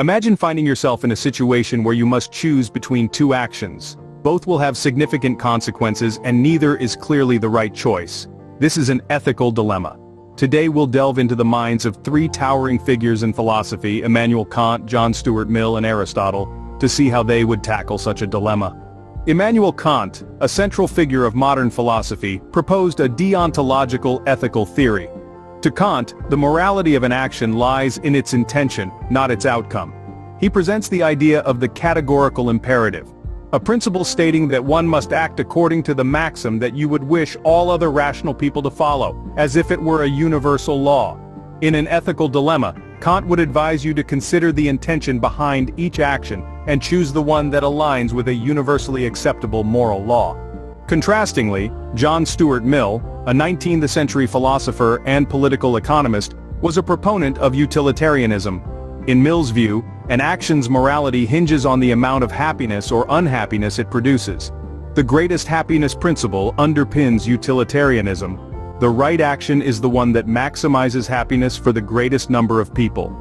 Imagine finding yourself in a situation where you must choose between two actions. Both will have significant consequences and neither is clearly the right choice. This is an ethical dilemma. Today we'll delve into the minds of three towering figures in philosophy, Immanuel Kant, John Stuart Mill and Aristotle, to see how they would tackle such a dilemma. Immanuel Kant, a central figure of modern philosophy, proposed a deontological ethical theory. To Kant, the morality of an action lies in its intention, not its outcome. He presents the idea of the categorical imperative, a principle stating that one must act according to the maxim that you would wish all other rational people to follow, as if it were a universal law. In an ethical dilemma, Kant would advise you to consider the intention behind each action and choose the one that aligns with a universally acceptable moral law. Contrastingly, John Stuart Mill, a 19th-century philosopher and political economist, was a proponent of utilitarianism. In Mill's view, an action's morality hinges on the amount of happiness or unhappiness it produces. The greatest happiness principle underpins utilitarianism. The right action is the one that maximizes happiness for the greatest number of people.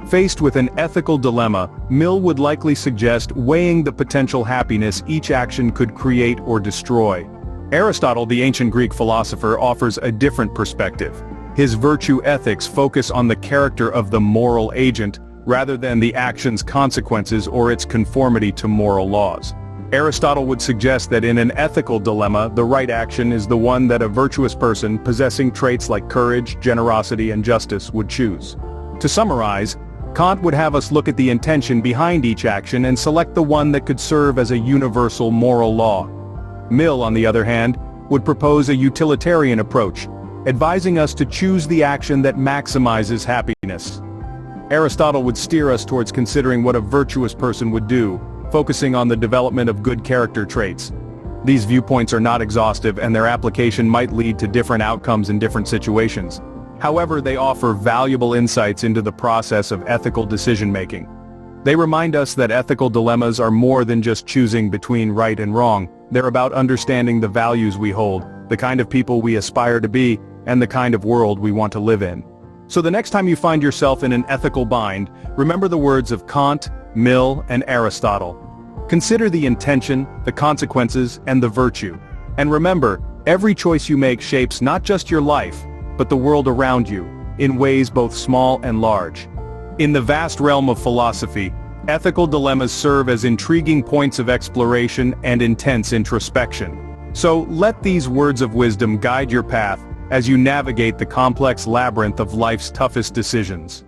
Faced with an ethical dilemma, Mill would likely suggest weighing the potential happiness each action could create or destroy. Aristotle, the ancient Greek philosopher, offers a different perspective. His virtue ethics focus on the character of the moral agent, rather than the action's consequences or its conformity to moral laws. Aristotle would suggest that in an ethical dilemma, the right action is the one that a virtuous person possessing traits like courage, generosity, and justice would choose. To summarize, Kant would have us look at the intention behind each action and select the one that could serve as a universal moral law. Mill, on the other hand, would propose a utilitarian approach, advising us to choose the action that maximizes happiness. Aristotle would steer us towards considering what a virtuous person would do, focusing on the development of good character traits. These viewpoints are not exhaustive and their application might lead to different outcomes in different situations. However, they offer valuable insights into the process of ethical decision-making. They remind us that ethical dilemmas are more than just choosing between right and wrong. They're about understanding the values we hold, the kind of people we aspire to be, and the kind of world we want to live in. So the next time you find yourself in an ethical bind, remember the words of Kant, Mill, and Aristotle. Consider the intention, the consequences, and the virtue. And remember, every choice you make shapes not just your life, but the world around you, in ways both small and large. In the vast realm of philosophy, ethical dilemmas serve as intriguing points of exploration and intense introspection. So let these words of wisdom guide your path as you navigate the complex labyrinth of life's toughest decisions.